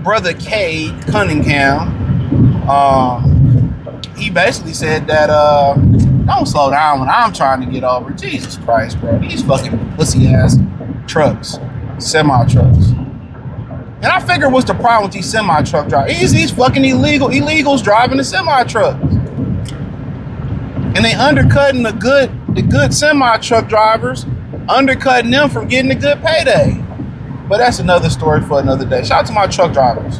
brother Cade, Cunningham, he basically said that don't slow down when I'm trying to get over. Jesus Christ, bro. These fucking pussy ass trucks, semi trucks. And I figure what's the problem with these semi truck drivers? These fucking illegals driving the semi trucks. And they undercutting the good semi truck drivers, undercutting them from getting a good payday. But that's another story for another day. Shout out to my truck drivers.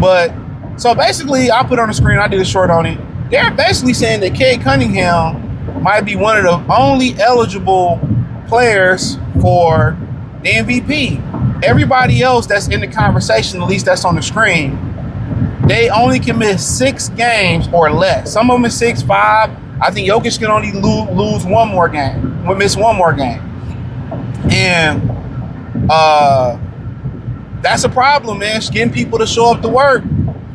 But so basically, I put on the screen, I did a short on it. They're basically saying that Cade Cunningham might be one of the only eligible players for the MVP. Everybody else that's in the conversation, at least that's on the screen, they only can miss 6 games or less. Some of them is 6, 5. I think Jokic can only lose one more game, miss one more game. And that's a problem, man. It's getting people to show up to work.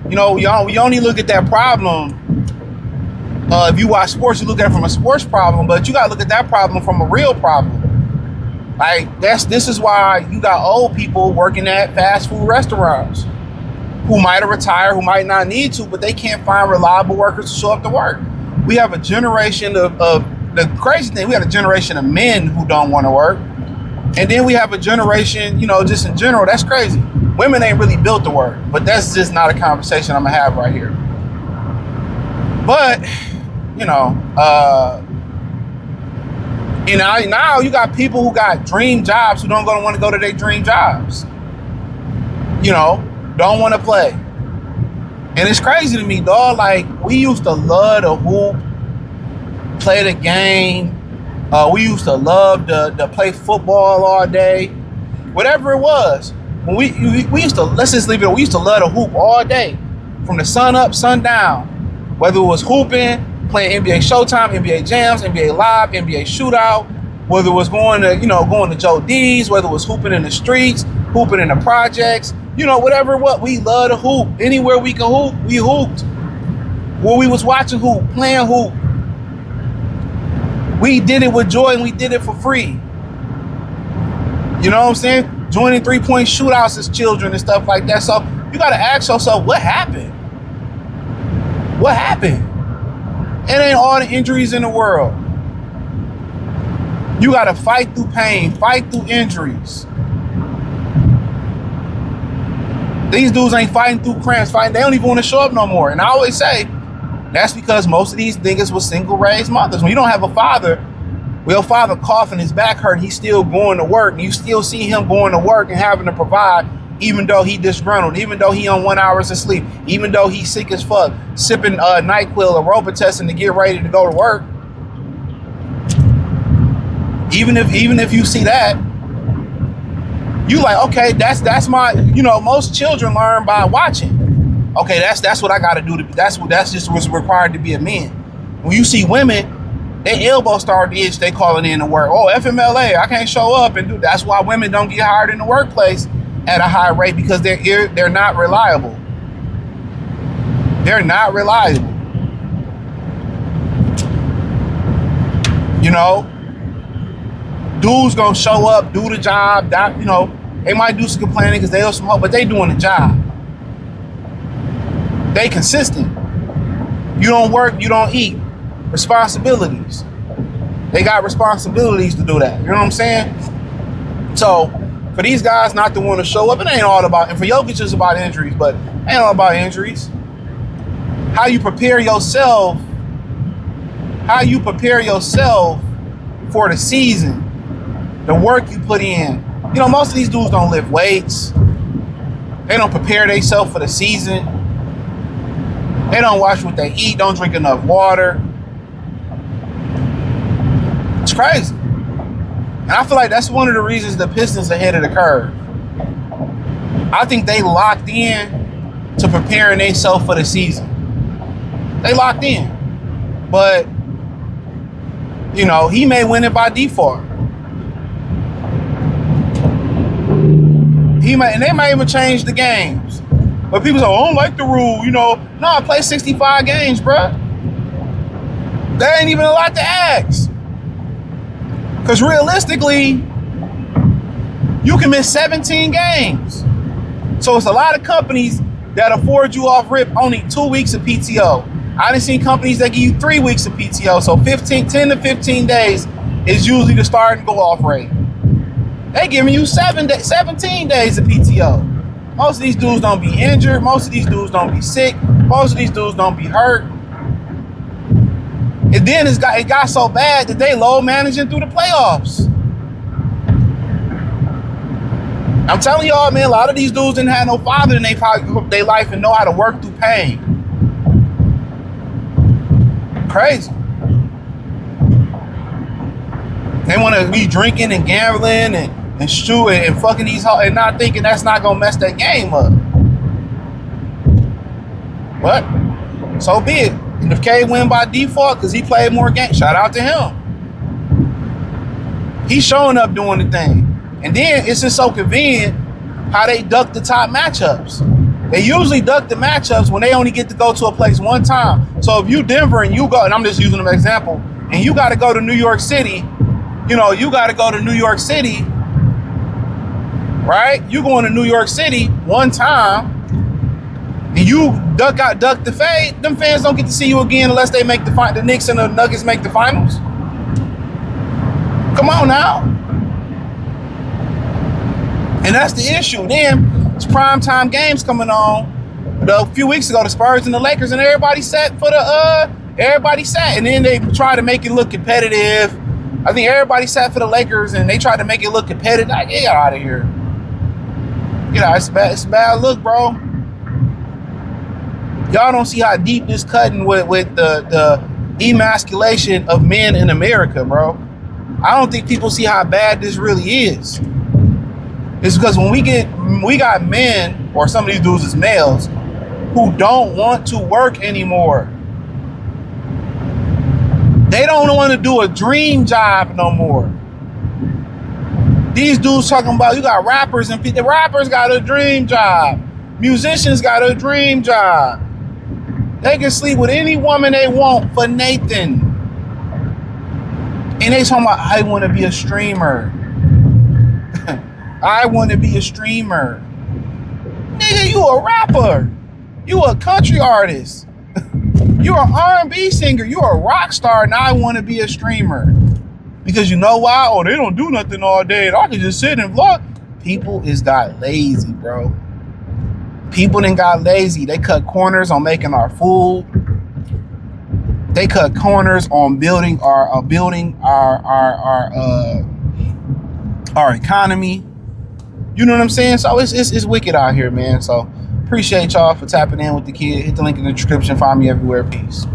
You know, we only look at that problem. If you watch sports, you look at it from a sports problem, but you gotta look at that problem from a real problem. Like this is why you got old people working at fast food restaurants who might have retired, who might not need to, but they can't find reliable workers to show up to work. We have a generation of the crazy thing. We have a generation of men who don't want to work, and then we have a generation, you know, just in general. That's crazy. Women ain't really built to work, but that's just not a conversation I'm gonna have right here. But you know, now you got people who got dream jobs who don't want to go to their dream jobs. You know, don't want to play. And it's crazy to me, dog. Like, we used to love to hoop, play the game. We used to love to play football all day. Whatever it was. When we used to, let's just leave it, we used to love to hoop all day. From the sun up, sun down. Whether it was hooping, playing NBA Showtime, NBA Jams, NBA Live, NBA Shootout, whether it was going to Joe D's, whether it was hooping in the streets, hooping in the projects, you know, whatever what we love to hoop. Anywhere we can hoop, we hooped. Where we was watching hoop, playing hoop. We did it with joy and we did it for free. You know what I'm saying? Joining 3-point shootouts as children and stuff like that. So you gotta ask yourself, what happened? What happened? It ain't all the injuries in the world. You gotta fight through pain, fight through injuries. These dudes ain't fighting through cramps, they don't even want to show up no more. And I always say, that's because most of these niggas were single-raised mothers. When you don't have a father, when your father coughing, his back hurt, he's still going to work, and you still see him going to work and having to provide, even though he disgruntled, even though he on 1 hour of sleep, even though he's sick as fuck, sipping NyQuil or Robitussin to get ready to go to work. Even if you see that, you like, okay, that's my, you know, most children learn by watching. Okay, that's what I got to do. That's just what's required to be a man. When you see women, their elbows start to itch, they calling in to work. Oh, FMLA, I can't show up and do. That's why women don't get hired in the workplace at a high rate, because they're not reliable. They're not reliable. You know, dudes gonna show up, do the job. You know, they might do some complaining because they don't smoke, but they doing the job. They consistent. You don't work, you don't eat. Responsibilities. They got responsibilities to do that. You know what I'm saying? So for these guys not to want to show up, it ain't all about, and for Jokic it's about injuries, but it ain't all about injuries. How you prepare yourself for the season, the work you put in. You know, most of these dudes don't lift weights. They don't prepare themselves for the season. They don't watch what they eat, don't drink enough water. It's crazy. And I feel like that's one of the reasons the Pistons are ahead of the curve. I think they locked in to preparing themselves for the season. They locked in. But, you know, he may win it by default. And they might even change the games. But people say, oh, I don't like the rule, you know. No, I play 65 games, bruh. That ain't even a lot to ask. Because realistically, you can miss 17 games. So it's a lot of companies that afford you off rip only 2 weeks of PTO. I done seen companies that give you 3 weeks of PTO. So 10 to 15 days is usually the start and go off rate. They giving you 17 days of PTO. Most of these dudes don't be injured. Most of these dudes don't be sick. Most of these dudes don't be hurt. And then it got so bad that they low managing through the playoffs. I'm telling y'all, man, a lot of these dudes didn't have no father in their life and know how to work through pain. Crazy. They want to be drinking and gambling and shooting and fucking these hoes and not thinking that's not gonna mess that game up. But so be it. And if Cade win by default because he played more games, shout out to him. He's showing up doing the thing. And then it's just so convenient how they duck the top matchups. They usually duck the matchups when they only get to go to a place one time. So if you Denver and you go, and I'm just using an example, and you got to go to New York City, you got to go to New York City, right? You going to New York City one time, and you duck the fade, them fans don't get to see you again unless they make the Knicks and the Nuggets make the finals. Come on now. And that's the issue. Then it's primetime games coming on. A few weeks ago, the Spurs and the Lakers, and everybody sat. And then they tried to make it look competitive. I think everybody sat for the Lakers, and they tried to make it look competitive. Like, get out of here. It's a bad look, bro. Y'all don't see how deep this cutting with the emasculation of men in America, bro. I don't think people see how bad this really is. It's because when we got men, or some of these dudes as males, who don't want to work anymore. They don't want to do a dream job no more. These dudes talking about, you got rappers and the rappers got a dream job. Musicians got a dream job. They can sleep with any woman they want for Nathan. And they talking about, I want to be a streamer. I want to be a streamer. Nigga, you a rapper. You a country artist. You an R&B singer. You a rock star. Now I want to be a streamer. Because you know why? Oh, they don't do nothing all day. I can just sit and vlog. People got lazy, bro. People done got lazy. They cut corners on making our food. They cut corners on building our economy. You know what I'm saying? So it's wicked out here, man. So appreciate y'all for tapping in with the kid. Hit the link in the description. Find me everywhere. Peace.